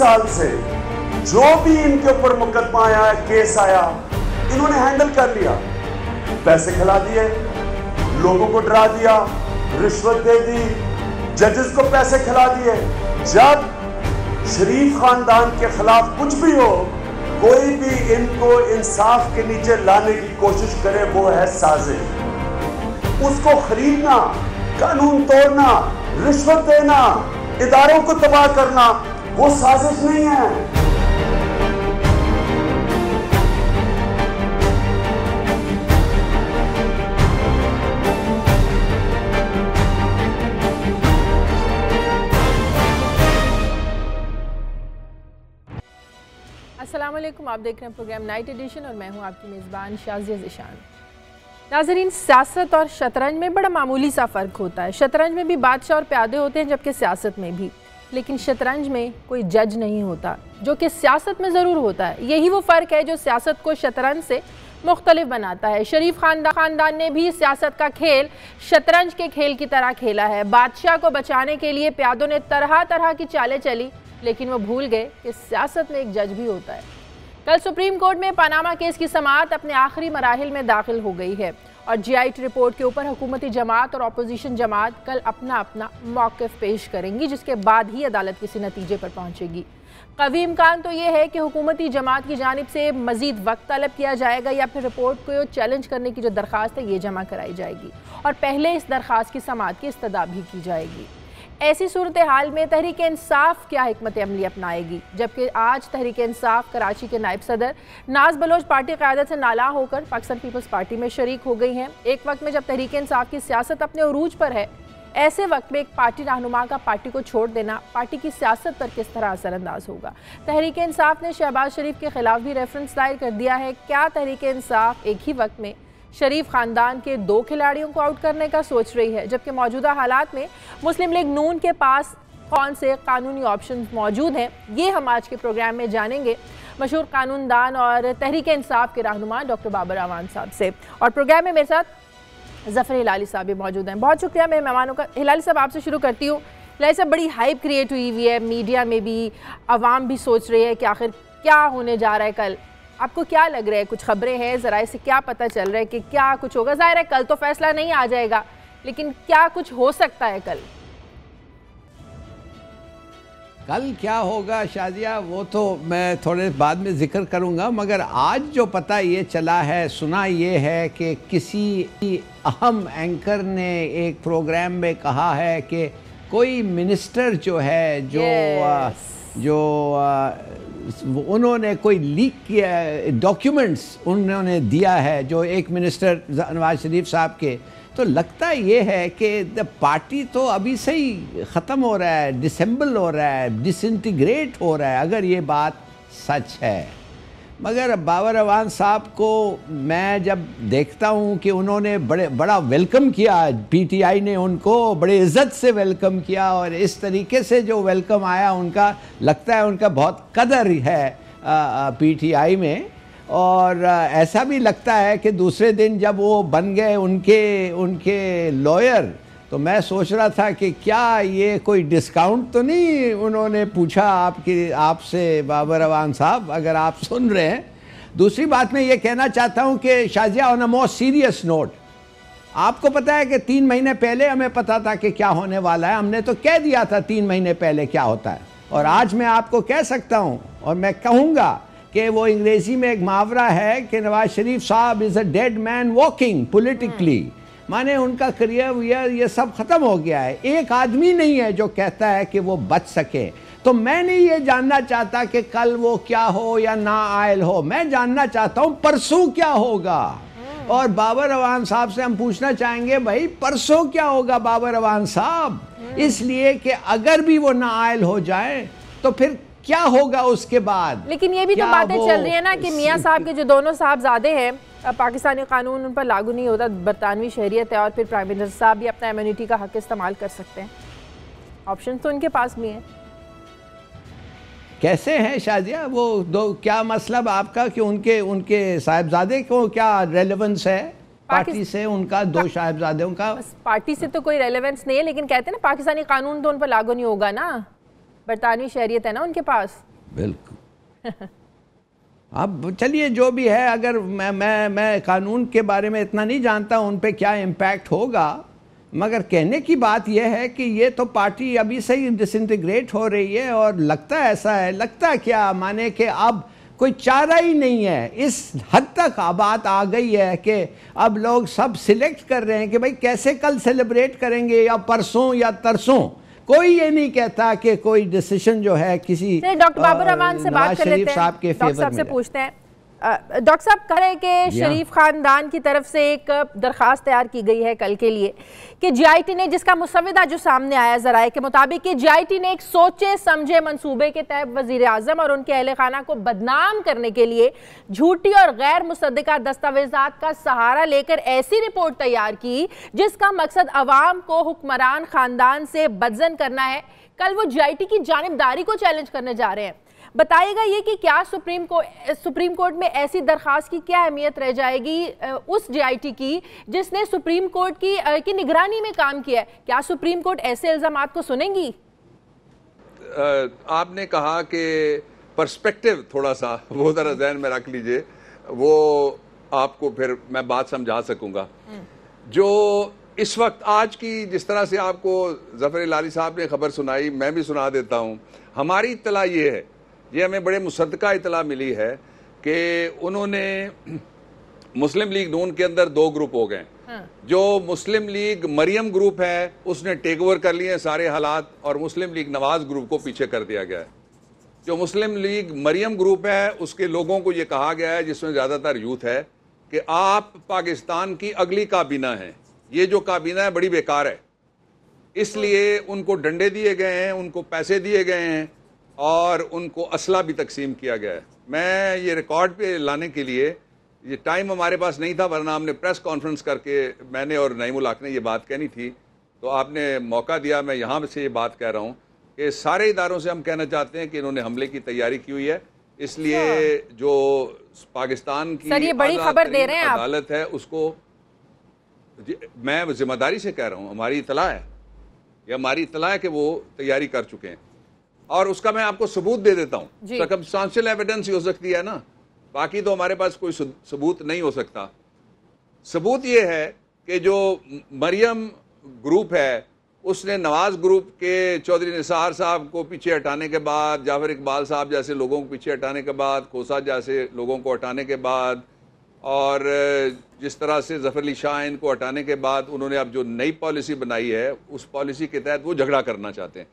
साल से जो भी इनके ऊपर मुकदमा आया, केस आया, इन्होंने हैंडल कर लिया। पैसे खिला दिए, लोगों को डरा दिया, रिश्वत दे दी, जजेस को पैसे खिला दिए। जब शरीफ खानदान के खिलाफ कुछ भी हो, कोई भी इनको इंसाफ के नीचे लाने की कोशिश करे, वो है साजिश। उसको खरीदना, कानून तोड़ना, रिश्वत देना, इदारों को तबाह करना, वो साजिश नहीं है। अस्सलाम वालेकुम, आप देख रहे हैं प्रोग्राम नाइट एडिशन और मैं हूं आपकी मेज़बान शाज़िया ज़िशान। नाज़रीन, सियासत और शतरंज में बड़ा मामूली सा फ़र्क होता है। शतरंज में भी बादशाह और प्यादे होते हैं, जबकि सियासत में भी। लेकिन शतरंज में कोई जज नहीं होता, जो कि सियासत में ज़रूर होता है। यही वो फ़र्क है जो सियासत को शतरंज से मुख्तलिफ बनाता है। शरीफ खानदान ने भी सियासत का खेल शतरंज के खेल की तरह खेला है। बादशाह को बचाने के लिए प्यादों ने तरह तरह की चालें चली, लेकिन वो भूल गए कि सियासत में एक जज भी होता है। कल सुप्रीम कोर्ट में पनामा केस की समाअत अपने आखिरी मराहिल में दाखिल हो गई है और GIT रिपोर्ट के ऊपर हुकूमती जमात और अपोजिशन जमात कल अपना अपना मौक़िफ़ पेश करेंगी, जिसके बाद ही अदालत किसी नतीजे पर पहुंचेगी। कवी इम्कान तो ये है कि हुकूमती जमात की जानिब से मज़ीद वक्त तलब किया जाएगा या फिर रिपोर्ट को चैलेंज करने की जो दरख्वास्त है ये जमा कराई जाएगी और पहले इस दरख्वास्त की समाअत की इस्तदा भी की जाएगी। ऐसी सूरत हाल में तहरीक इंसाफ क्या हिकमत अमली अपनाएगी, जबकि आज तहरीक इंसाफ कराची के नायब सदर नाज बलोच पार्टी क़यादत से नाला होकर पाकिस्तान पीपल्स पार्टी में शरीक हो गई हैं। एक वक्त में जब तहरीक इंसाफ की सियासत अपने उरूज पर है, ऐसे वक्त में एक पार्टी रहनुमा का पार्टी को छोड़ देना पार्टी की सियासत पर किस तरह असरअंदाज होगा। तहरीक इंसाफ ने शहबाज शरीफ के खिलाफ भी रेफरेंस दायर कर दिया है। क्या तहरीक इंसाफ एक ही वक्त में शरीफ खानदान के 2 खिलाड़ियों को आउट करने का सोच रही है, जबकि मौजूदा हालात में मुस्लिम लीग नून के पास कौन से कानूनी ऑप्शन मौजूद हैं, ये हम आज के प्रोग्राम में जानेंगे मशहूर कानूनदान और तहरीक इंसाफ के रहनुमा डॉक्टर बाबर अवान साहब से। और प्रोग्राम में मेरे साथ ज़फ़र हिलाली साहब भी मौजूद हैं। बहुत शुक्रिया मेरे मेहमानों का। हिलाली साहब, आपसे शुरू करती हूँ। हिलाली साहब, बड़ी हाइप क्रिएट हुई है, मीडिया में भी, अवाम भी सोच रही है कि आखिर क्या होने जा रहा है कल। आपको क्या लग रहा है, कुछ खबरें हैं ज़रा से क्या पता चल रहा है कि क्या कुछ होगा? ज़ाहिर है कल तो फैसला नहीं आ जाएगा, लेकिन क्या कुछ हो सकता है कल? कल क्या होगा शाजिया, वो तो मैं थोड़े बाद में जिक्र करूंगा, मगर आज जो पता ये चला है, सुना ये है कि किसी अहम एंकर ने एक प्रोग्राम में कहा है कि कोई मिनिस्टर जो है जो उन्होंने कोई लीक किया डॉक्यूमेंट्स उन्होंने दिया है, जो एक मिनिस्टर नवाज शरीफ साहब के। तो लगता ये है कि पार्टी तो अभी से ही ख़त्म हो रहा है, डिसेंबल हो रहा है, डिसइंटीग्रेट हो रहा है, अगर ये बात सच है। मगर बाबर अवान साहब को मैं जब देखता हूँ कि उन्होंने बड़ा वेलकम किया, PTI ने उनको बड़े इज़्ज़त से वेलकम किया और इस तरीके से जो वेलकम आया उनका, लगता है उनका बहुत कदर है PTI में। और ऐसा भी लगता है कि दूसरे दिन जब वो बन गए उनके लॉयर, तो मैं सोच रहा था कि क्या ये कोई डिस्काउंट तो नहीं उन्होंने पूछा आपसे बाबर अवान साहब, अगर आप सुन रहे हैं। दूसरी बात मैं ये कहना चाहता हूँ कि Shazia, on a more serious note, आपको पता है कि 3 महीने पहले हमें पता था कि क्या होने वाला है। हमने तो कह दिया था 3 महीने पहले क्या होता है, और आज मैं आपको कह सकता हूँ और मैं कहूँगा कि वो अंग्रेज़ी में एक मुहावरा है कि नवाज शरीफ साहब is a dead man walking politically, माने उनका करियर ये सब ख़त्म हो गया है। एक आदमी नहीं है जो कहता है कि वो बच सके। तो मैं नहीं ये जानना चाहता कि कल वो क्या हो या ना आयल हो, मैं जानना चाहता हूँ परसों क्या होगा। और बाबर अवान साहब से हम पूछना चाहेंगे, भाई परसों क्या होगा बाबर अवान साहब, इसलिए कि अगर भी वो ना आयल हो जाए तो फिर क्या होगा उसके बाद। लेकिन ये भी तो बातें चल रही है ना कि मियाँ साहब के जो दोनों साहबजादे हैं, पाकिस्तानी कानून उन पर लागू नहीं होता, बरतानवी शहरियत है, और फिर प्राइम मिनिस्टर साहब भी अपना इम्यूनिटी का हक इस्तेमाल कर सकते हैं। ऑप्शन तो उनके पास भी हैं। कैसे हैं शाजिया वो दो? क्या मतलब आपका कि उनके साहिबजादे को क्या रेलेवेंस है पार्टी से? उनका 2 साहिबजादों का पार्टी से तो कोई रेलेवेंस नहीं है, लेकिन कहते हैं ना पाकिस्तानी कानून तो उन पर लागू नहीं होगा ना, बरतानवी शहरियत है ना उनके पास। बिल्कुल। अब चलिए जो भी है, अगर मैं कानून के बारे में इतना नहीं जानता उन पे क्या इम्पैक्ट होगा, मगर कहने की बात यह है कि ये तो पार्टी अभी से ही डिसइंटीग्रेट हो रही है, और लगता ऐसा है, लगता क्या माने कि अब कोई चारा ही नहीं है। इस हद तक बात आ गई है कि अब लोग सब सिलेक्ट कर रहे हैं कि भाई कैसे कल सेलिब्रेट करेंगे, या परसों या तरसों। कोई ये नहीं कहता कि कोई डिसीजन जो है किसी डॉक्टर बाबर रहमान से बात कर लेते हैं, साहब के डॉक्टर साहब से पूछते हैं। डॉक्टर साहब कह रहे हैं कि शरीफ खानदान की तरफ से एक दरखास्त तैयार की गई है कल के लिए कि जीआईटी ने, जिसका मुसव्वदा जो सामने आया ज़राए के मुताबिक, कि जीआईटी ने एक सोचे समझे मंसूबे के तहत वजीर आज़म और उनके अहले खाना को बदनाम करने के लिए झूठी और गैर मुसद्दका दस्तावेजात का सहारा लेकर ऐसी रिपोर्ट तैयार की जिसका मकसद अवाम को हुक्मरान खानदान से बदजन करना है। कल वो जीआईटी की जानिबदारी को चैलेंज करने जा रहे हैं। बताइएगा ये कि क्या सुप्रीम कोर्ट में ऐसी दरखास्त की क्या अहमियत रह जाएगी उस जीआईटी की जिसने सुप्रीम कोर्ट की निगरानी में काम किया है? क्या सुप्रीम कोर्ट ऐसे इल्जामात को सुनेंगी? आपने कहा कि पर्सपेक्टिव थोड़ा सा वो जरा ज़हन में रख लीजिए, वो आपको फिर मैं बात समझा सकूंगा। जो इस वक्त आज की जिस तरह से आपको ज़फ़र इलाही साहब ने खबर सुनाई, मैं भी सुना देता हूँ। हमारी इत्तला ये है, ये हमें बड़े मुसद्दका इत्तला मिली है कि उन्होंने मुस्लिम लीग नून के अंदर दो ग्रुप हो गए। जो मुस्लिम लीग मरियम ग्रुप है उसने टेक ओवर कर लिए सारे हालात, और मुस्लिम लीग नवाज ग्रुप को पीछे कर दिया गया है। जो मुस्लिम लीग मरियम ग्रुप है उसके लोगों को ये कहा गया है, जिसमें ज़्यादातर यूथ है, कि आप पाकिस्तान की अगली काबीना हैं, ये जो काबीना है बड़ी बेकार है, इसलिए उनको डंडे दिए गए हैं, उनको पैसे दिए गए हैं और उनको असला भी तकसीम किया गया है। मैं ये रिकॉर्ड पे लाने के लिए, ये टाइम हमारे पास नहीं था, वरना हमने प्रेस कॉन्फ्रेंस करके मैंने और नईमुल हक ने ये बात कहनी थी, तो आपने मौका दिया। मैं यहाँ से ये बात कह रहा हूँ कि सारे इदारों से हम कहना चाहते हैं कि इन्होंने हमले की तैयारी की हुई है, इसलिए जो पाकिस्तान की सर ये बड़ी खबर दे रहे हैं आप, अदालत है उसको, मैं जिम्मेदारी से कह रहा हूँ, हमारी इतला है, ये हमारी इतला है कि वो तैयारी कर चुके हैं, और उसका मैं आपको सबूत दे देता हूँ। सर्कमस्टेंशियल एविडेंस ही हो सकती है ना, बाकी तो हमारे पास कोई सबूत नहीं हो सकता। सबूत ये है कि जो मरियम ग्रुप है उसने नवाज ग्रुप के चौधरी निसार साहब को पीछे हटाने के बाद, जाफर इकबाल साहब जैसे लोगों को पीछे हटाने के बाद, खोसा जैसे लोगों को हटाने के बाद, और जिस तरह से ज़फ़र अली शाह इनको हटाने के बाद, उन्होंने अब जो नई पॉलिसी बनाई है उस पॉलिसी के तहत वो झगड़ा करना चाहते हैं।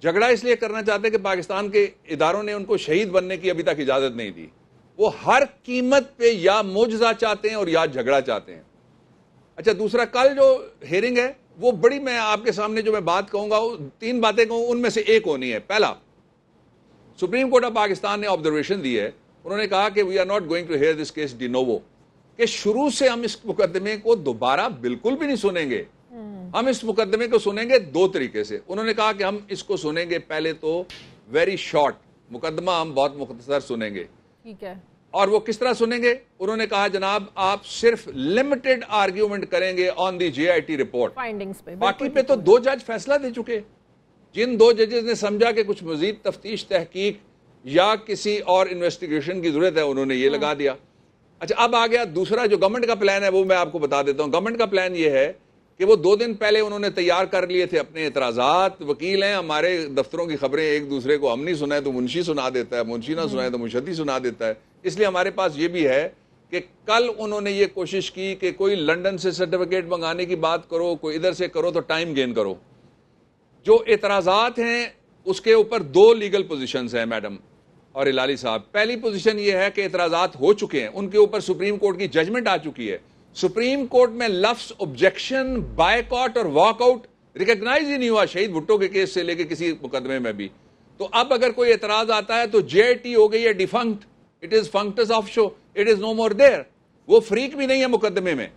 झगड़ा इसलिए करना चाहते हैं कि पाकिस्तान के इदारों ने उनको शहीद बनने की अभी तक इजाज़त नहीं दी। वो हर कीमत पे या मुआवजा चाहते हैं और या झगड़ा चाहते हैं। अच्छा, दूसरा, कल जो हेयरिंग है वो बड़ी, मैं आपके सामने जो मैं बात कहूँगा, तीन बातें कहूँ, उनमें से एक होनी है। पहला, सुप्रीम कोर्ट ऑफ पाकिस्तान ने ऑब्जर्वेशन दी है, उन्होंने कहा कि we are not going to hear this case de novo, कि शुरू से हम इस मुकदमे को दोबारा बिल्कुल भी नहीं सुनेंगे। हम इस मुकदमे को सुनेंगे दो तरीके से। उन्होंने कहा कि हम इसको सुनेंगे पहले तो वेरी शॉर्ट, मुकदमा हम बहुत मुख्तसर सुनेंगे, ठीक है। और वो किस तरह सुनेंगे? उन्होंने कहा जनाब आप सिर्फ लिमिटेड आर्ग्यूमेंट करेंगे on the JIT report, findings पे, बाकी पे तो दो जज फैसला दे चुके। जिन दो जजेस ने समझा कि कुछ मजीद तफ्तीश तहकीक या किसी और इन्वेस्टिगेशन की जरूरत है, उन्होंने ये लगा दिया। अच्छा, अब आ गया दूसरा, जो गवर्नमेंट का प्लान है वो मैं आपको बता देता हूं। गवर्नमेंट का प्लान ये है कि वो 2 दिन पहले उन्होंने तैयार कर लिए थे अपने एतराज़ात। वकील हैं हमारे, दफ्तरों की खबरें एक दूसरे को, हम नहीं सुनाए तो मुंशी सुना देता है, मुंशी ना सुनाए तो मुशद्दी सुना देता है। इसलिए हमारे पास ये भी है कि कल उन्होंने ये कोशिश की कि कोई लंदन से सर्टिफिकेट मंगाने की बात करो, कोई इधर से करो, तो टाइम गेन करो। जो एतराज़ात हैं उसके ऊपर 2 लीगल पोजिशंस हैं मैडम और इलाली साहब। पहली पोजीशन ये है कि एतराज़ात हो चुके हैं, उनके ऊपर सुप्रीम कोर्ट की जजमेंट आ चुकी है। सुप्रीम कोर्ट में लफ्ज ऑब्जेक्शन, बायकॉट और वॉकआउट रिकॉग्नाइज ही नहीं हुआ, शहीद भुट्टो के केस से लेके किसी मुकदमे में भी। तो अब अगर कोई एतराज आता है तो जेआईटी हो गई है defunct, it is functus of show, it is no more there. वो फ्रीक भी नहीं है मुकदमे में,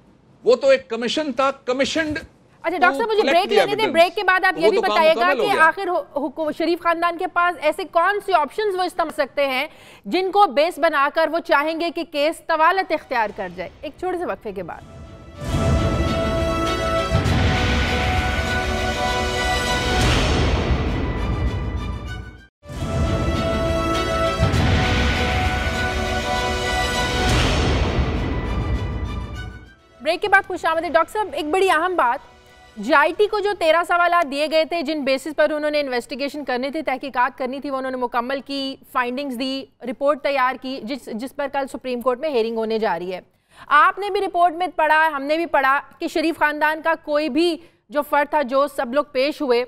वो तो एक कमीशन था, कमीशनड। अच्छा डॉक्टर साहब, मुझे ब्रेक लेने दें। ब्रेक के बाद आप ये भी बताइएगा कि आखिर शरीफ खानदान के पास ऐसे कौन सी ऑप्शंस वो इस्तेमाल सकते हैं जिनको बेस बनाकर वो चाहेंगे कि केस तवालत इख्तियार कर जाए। एक छोटे से वक्फे के बाद। ब्रेक के बाद खुशामदीद। डॉक्टर साहब, एक बड़ी अहम बात, जीआईटी को जो 13 सवाल दिए गए थे जिन बेसिस पर उन्होंने इन्वेस्टिगेशन करनी थी, तहकीकात करनी थी, वो उन्होंने मुकम्मल की, फाइंडिंग्स दी, रिपोर्ट तैयार की, जिस पर कल सुप्रीम कोर्ट में हेयरिंग होने जा रही है। आपने भी रिपोर्ट में पढ़ा, हमने भी पढ़ा कि शरीफ खानदान का कोई भी जो फर्द था, जो सब लोग पेश हुए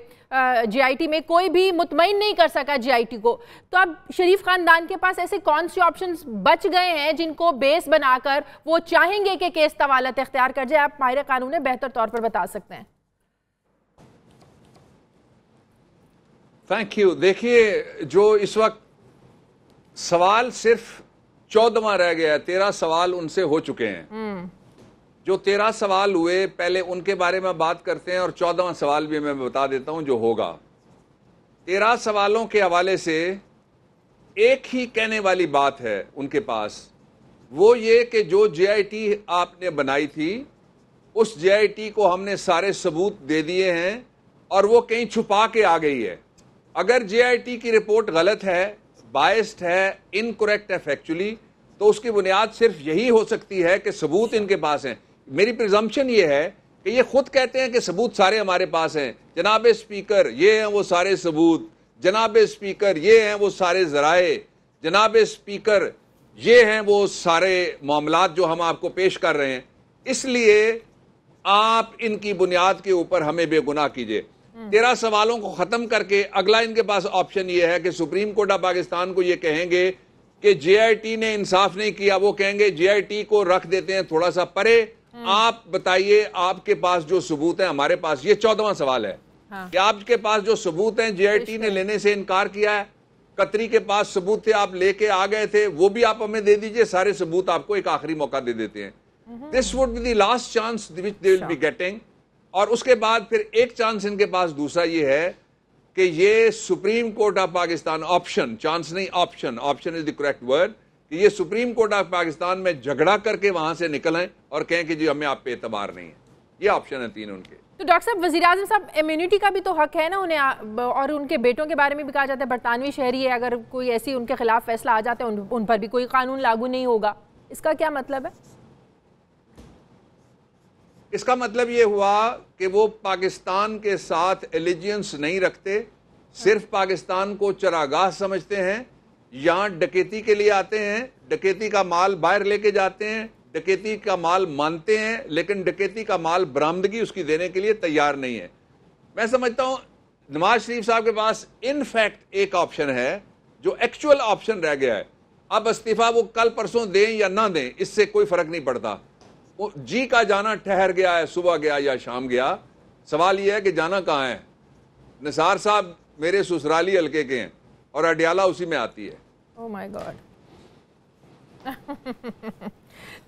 जीआईटी में, कोई भी मुतमईन नहीं कर सका जीआईटी को। तो अब शरीफ खानदान के पास ऐसे कौन से ऑप्शंस बच गए हैं जिनको बेस बनाकर वो चाहेंगे कि केस तवालत इख्तियार कर जाए? आप माहिर कानून बेहतर तौर पर बता सकते हैं। Thank you. देखिए, जो इस वक्त सवाल सिर्फ 14वां रह गया है, 13 सवाल उनसे हो चुके हैं। जो 13 सवाल हुए, पहले उनके बारे में बात करते हैं और 14वां सवाल भी मैं बता देता हूं जो होगा। 13 सवालों के हवाले से एक ही कहने वाली बात है उनके पास, वो ये कि जो जीआईटी आपने बनाई थी, उस जीआईटी को हमने सारे सबूत दे दिए हैं और वो कहीं छुपा के आ गई है। अगर जीआईटी की रिपोर्ट गलत है, बायस्ड है, इनकरेक्ट है फैक्चुअली, तो उसकी बुनियाद सिर्फ यही हो सकती है कि सबूत इनके पास हैं। मेरी प्रिजम्पशन ये है कि ये खुद कहते हैं कि सबूत सारे हमारे पास हैं। जनाब स्पीकर, ये हैं वो सारे सबूत। जनाब स्पीकर, ये हैं वो सारे जराए। जनाब स्पीकर, ये हैं वो सारे मामलात जो हम आपको पेश कर रहे हैं। इसलिए आप इनकी बुनियाद के ऊपर हमें बेगुनाह कीजिए। 13 सवालों को खत्म करके अगला इनके पास ऑप्शन ये है कि सुप्रीम कोर्ट ऑफ पाकिस्तान को ये कहेंगे कि जीआईटी ने इंसाफ नहीं किया। वो कहेंगे जीआईटी को रख देते हैं थोड़ा सा परे, आप बताइए आपके पास जो सबूत है, हमारे पास। ये 14वां सवाल है कि आपके पास जो सबूत हैं, जीआईटी ने लेने से इनकार किया है, कतरी के पास सबूत थे, आप लेके आ गए थे, वो भी आप हमें दे दीजिए। सारे सबूत आपको एक आखिरी मौका दे देते हैं। This would be the last chance which they will be getting. और उसके बाद फिर एक चांस इनके पास दूसरा ये है कि ये supreme court of Pakistan, option, chance नहीं option, option is the correct word, कि ये सुप्रीम कोर्ट ऑफ पाकिस्तान में झगड़ा करके वहां से निकल आए और कहें कि जी हमें आप पे एतबार नहीं है। ये ऑप्शन है 3 उनके। तो डॉक्टर साहब, वज़ीर आज़म साहब, इम्यूनिटी का भी तो हक है ना उन्हें, और उनके बेटों के बारे में भी कहा जाता है बरतानवी शहरी है, अगर कोई ऐसी उनके खिलाफ फैसला आ जाता है उन पर भी कोई कानून लागू नहीं होगा। इसका क्या मतलब है? इसका मतलब ये हुआ कि वो पाकिस्तान के साथ एलिजियंस नहीं रखते, सिर्फ पाकिस्तान को चरागाह समझते हैं। यहां डकैती के लिए आते हैं, डकैती का माल बाहर लेके जाते हैं, डकैती का माल मानते हैं, लेकिन डकैती का माल बरामदगी उसकी देने के लिए तैयार नहीं है। मैं समझता हूं नवाज शरीफ साहब के पास इनफैक्ट एक ऑप्शन है जो एक्चुअल ऑप्शन रह गया है। अब इस्तीफा वो कल परसों दें या ना दें, इससे कोई फर्क नहीं पड़ता। वो जी का जाना ठहर गया है, सुबह गया या शाम गया। सवाल यह है कि जाना कहाँ है। निसार साहब मेरे ससुराली हल्के के हैं और अडियाला उसी में आती है। Oh my God.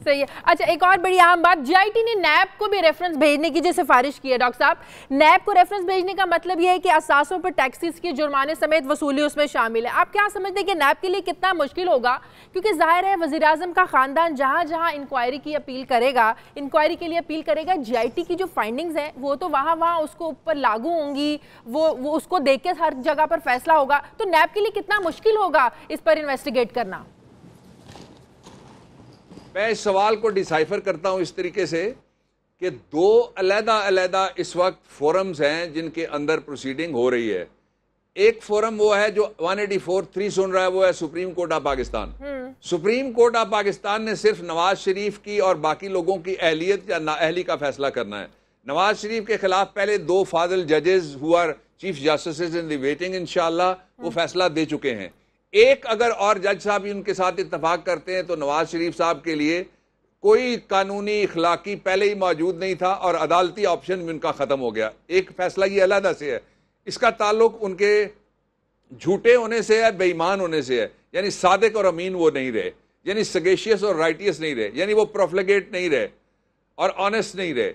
सही है। अच्छा, एक और बड़ी अहम बात, जीआईटी ने नैब को भी रेफरेंस भेजने की जो सिफारिश की है। डॉक्टर साहब, नैब को रेफरेंस भेजने का मतलब यह है कि असासों पर टैक्सेस के जुर्माने समेत वसूली उसमें शामिल है। आप क्या समझते हैं कि नैब के लिए कितना मुश्किल होगा? क्योंकि जाहिर है वज़ीर आज़म का खानदान जहाँ जहाँ इंक्वायरी की अपील करेगा, इंक्वायरी के लिए अपील करेगा, जीआईटी की जो फाइंडिंग्स हैं वो तो वहाँ उसको ऊपर लागू होंगी, वो उसको देख के हर जगह पर फैसला होगा। तो नैब के लिए कितना मुश्किल होगा इस पर इन्वेस्टिगेट करना? मैं इस सवाल को डिसाइफर करता हूं इस तरीके से कि 2 अलग-अलग इस वक्त फोरम्स हैं जिनके अंदर प्रोसीडिंग हो रही है। एक फोरम वो है जो 184(3) सुन रहा है, वो है supreme court of Pakistan. Supreme court of Pakistan ने सिर्फ नवाज शरीफ की और बाकी लोगों की अहलियत या नाअहली का फैसला करना है। नवाज शरीफ के खिलाफ पहले 2 फाजिल जजेस who are chief justice in the waiting इंशाल्लाह वो फैसला दे चुके हैं। एक अगर और जज साहब भी उनके साथ इत्तेफाक करते हैं तो नवाज शरीफ साहब के लिए कोई कानूनी इखलाकी पहले ही मौजूद नहीं था और अदालती ऑप्शन भी उनका ख़त्म हो गया। एक फैसला ये अलग से है, इसका ताल्लुक उनके झूठे होने से है, बेईमान होने से है। यानी सादिक और अमीन वो नहीं रहे, यानी सगेशियस और राइटियस नहीं रहे, यानी वो प्रोफ्लेगेट नहीं रहे और ऑनेस्ट नहीं रहे।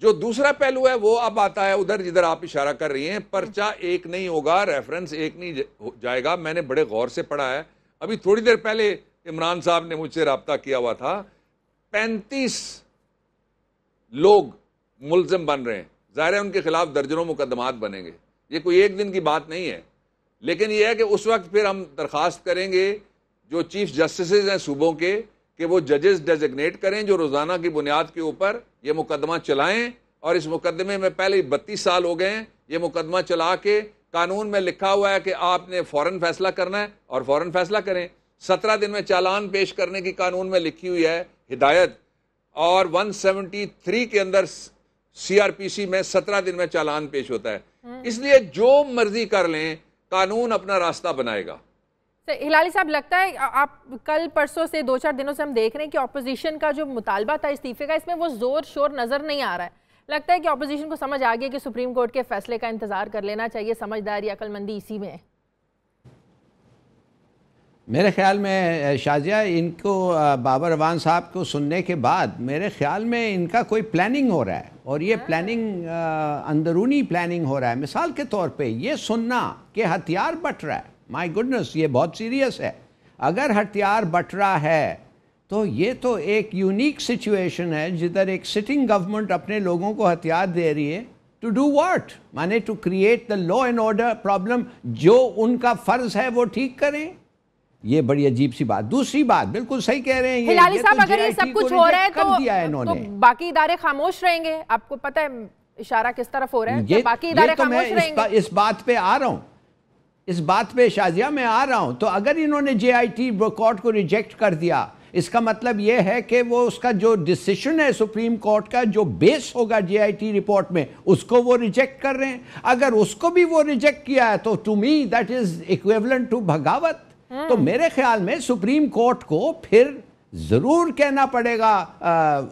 जो दूसरा पहलू है वो अब आता है उधर जिधर आप इशारा कर रही हैं। पर्चा एक नहीं होगा, रेफरेंस एक नहीं जाएगा। मैंने बड़े गौर से पढ़ा है, अभी थोड़ी देर पहले इमरान साहब ने मुझसे रब्ता किया हुआ था। 35 लोग मुल्ज़िम बन रहे हैं, ज़ाहिर है उनके खिलाफ दर्जनों मुकदमात बनेंगे। ये कोई एक दिन की बात नहीं है, लेकिन यह है कि उस वक्त फिर हम दरख्वास्त करेंगे जो चीफ जस्टिस हैं सूबों के कि वो जजेस डेजिग्नेट करें जो रोजाना की बुनियाद के ऊपर ये मुकदमा चलाएं, और इस मुकदमे में पहले ही 32 साल हो गए हैं। ये मुकदमा चला के कानून में लिखा हुआ है कि आपने फौरन फैसला करना है और फौरन फैसला करें। 17 दिन में चालान पेश करने की कानून में लिखी हुई है हिदायत, और 173 के अंदर CRPC में 17 दिन में चालान पेश होता है। इसलिए जो मर्जी कर लें, कानून अपना रास्ता बनाएगा। हिलाली साहब, लगता है आप कल परसों से 2-4 दिनों से हम देख रहे हैं कि ऑपोजिशन का जो मुतालबा था इस्तीफे का, इसमें वो जोर शोर नजर नहीं आ रहा है। लगता है कि ऑपोजिशन को समझ आ गया कि सुप्रीम कोर्ट के फैसले का इंतजार कर लेना चाहिए। समझदारी, अक्लमंदी इसी में है। मेरे ख्याल में शाजिया, इनको बाबर अवान साहब को सुनने के बाद मेरे ख्याल में इनका कोई प्लानिंग हो रहा है, और ये प्लानिंग अंदरूनी प्लानिंग हो रहा है। मिसाल के तौर पे ये सुनना कि हथियार बट रहा है, माय गुडनेस, ये बहुत सीरियस है। अगर हथियार बट रहा है तो ये तो एक यूनिक सिचुएशन है जिधर एक सिटिंग गवर्नमेंट अपने लोगों को हथियार दे रही है टू डू व्हाट, माने to create the law and order problem, जो उनका फर्ज है वो ठीक करें। ये बड़ी अजीब सी बात। दूसरी बात, बिल्कुल सही कह रहे हैं हिलाली साहब, तो अगर ये सब कुछ हो रहा है तो बाकी इदारे खामोश रहेंगे। आपको पता है इशारा किस तरफ हो रहा है, ये, बाकी इदारे तो खामोश रहेंगे। इस बात पे आ रहा हूं, इस बात पे शाजिया मैं आ रहा हूं। तो अगर इन्होंने JIT कोर्ट को रिजेक्ट कर दिया, इसका मतलब यह है कि वो उसका जो डिसीजन है सुप्रीम कोर्ट का, जो बेस होगा JIT रिपोर्ट में, उसको वो रिजेक्ट कर रहे हैं। अगर उसको भी वो रिजेक्ट किया है तो to me that is equivalent to बगावत। तो मेरे ख्याल में सुप्रीम कोर्ट को फिर जरूर कहना पड़ेगा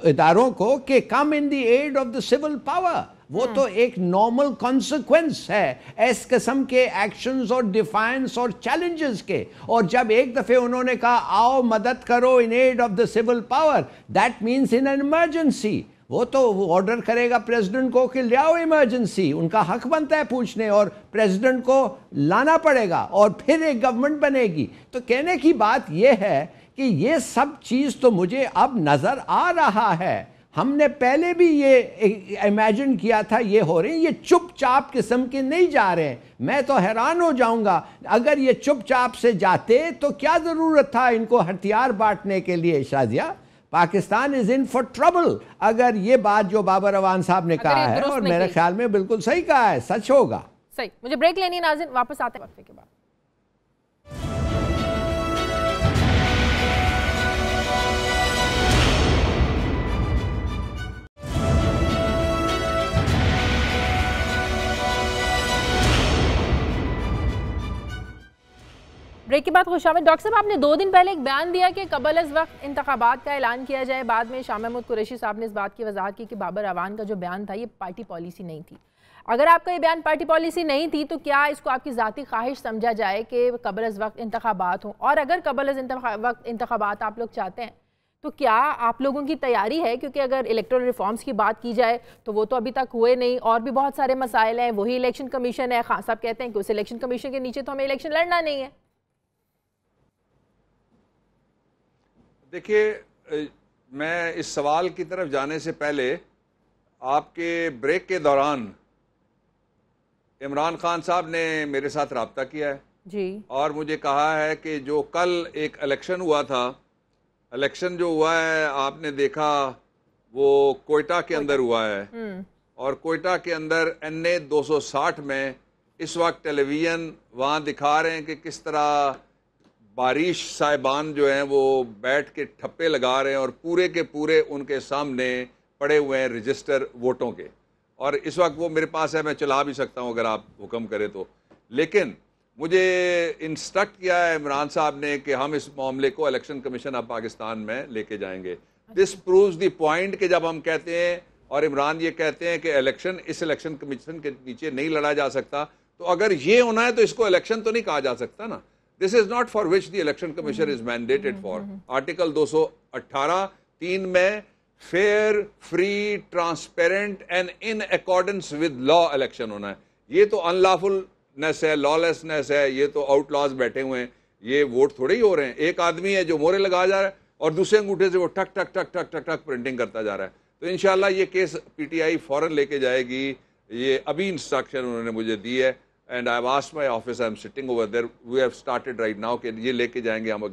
इदारों को कि come in the aid of the civil power. वो तो एक नॉर्मल कॉन्सिक्वेंस है इस किस्म के एक्शंस और डिफाइंस और चैलेंजेस के। और जब एक दफे उन्होंने कहा आओ मदद करो in aid of the civil power, that means in an emergency. वो तो ऑर्डर करेगा प्रेसिडेंट को कि ले आओ इमरजेंसी, उनका हक बनता है पूछने, और प्रेसिडेंट को लाना पड़ेगा और फिर एक गवर्नमेंट बनेगी। तो कहने की बात यह है कि ये सब चीज तो मुझे अब नजर आ रहा है। हमने पहले भी ये इमेजिन किया था ये हो रहे हैं, ये चुपचाप किस्म के नहीं जा रहे हैं। मैं तो हैरान हो जाऊंगा अगर ये चुपचाप से जाते तो क्या जरूरत था इनको हथियार बांटने के लिए। Shazia, Pakistan is in for trouble. अगर ये बात जो बाबर अवान साहब ने कहा है, और मेरे ख्याल में बिल्कुल सही कहा है, सच होगा। सही। मुझे ब्रेक लेनी है नाज़रीन, वापस आते हैं वक्फे के बाद। ब्रेक के बाद खुशामद। डॉक्टर साहब, आपने 2 दिन पहले एक बयान दिया कि कबल अज़ वक्त इंतखाबात का ऐलान किया जाए। बाद में शाह महमूद कुरैशी साहब ने इस बात की वजाहत की कि बाबर अवान का जो बयान था ये पार्टी पॉलिसी नहीं थी। अगर आपका ये बयान पार्टी पॉलिसी नहीं थी तो क्या इसको आपकी ज़ाती ख्वाहिश समझा जाए कि कबल अज़ वक्त इंतखाबात हों? और अगर कबल अज़ वक्त इंतखाबात आप लोग चाहते हैं तो क्या आप लोगों की तैयारी है? क्योंकि अगर इलेक्टोरल रिफॉर्म्स की बात की जाए तो वो तो अभी तक हुए नहीं, और भी बहुत सारे मसाइल हैं। वही इलेक्शन कमीशन है, खान साहब कहते हैं कि उस इलेक्शन कमीशन के नीचे तो हमें इलेक्शन लड़ना नहीं है। देखिए, मैं इस सवाल की तरफ जाने से पहले आपके ब्रेक के दौरान इमरान खान साहब ने मेरे साथ रब्ता किया है जी, और मुझे कहा है कि जो कल एक इलेक्शन हुआ था, इलेक्शन जो हुआ है आपने देखा वो कोयटा के अंदर हुआ है, और कोयटा के अंदर NA 260 में इस वक्त टेलीविज़न वहाँ दिखा रहे हैं कि किस तरह बारिश साहिबान जो हैं वो बैठ के ठप्पे लगा रहे हैं और पूरे के पूरे उनके सामने पड़े हुए हैं रजिस्टर वोटों के। और इस वक्त वो मेरे पास है, मैं चला भी सकता हूं अगर आप हुक्म करें तो। लेकिन मुझे इंस्ट्रक्ट किया है इमरान साहब ने कि हम इस मामले को इलेक्शन कमीशन ऑफ पाकिस्तान में लेके जाएंगे। दिस प्रूव्स द पॉइंट कि जब हम कहते हैं और इमरान ये कहते हैं कि इलेक्शन इस इलेक्शन कमीशन के नीचे नहीं लड़ा जा सकता, तो अगर ये होना है तो इसको इलेक्शन तो नहीं कहा जा सकता ना। This is not for which the election commission is mandated for. Article 218(3) में fair, free, transparent and in accordance with law election होना है। ये तो अनलॉफुलनेस है, लॉलेसनेस है, ये तो आउटलॉज बैठे हुए हैं, ये वोट थोड़े ही हो रहे हैं। एक आदमी है जो मोहरे लगा जा रहा है और दूसरे अंगूठे से वो टक टक टक टक टक टक प्रिंटिंग करता जा रहा है। तो इंशाल्लाह ये केस PTI फौरन लेके जाएगी। ये अभी इंस्ट्रक्शन उन्होंने मुझे दी है and I have asked my office, I am sitting over there, we have started right now कि ये लेके जाएंगे हम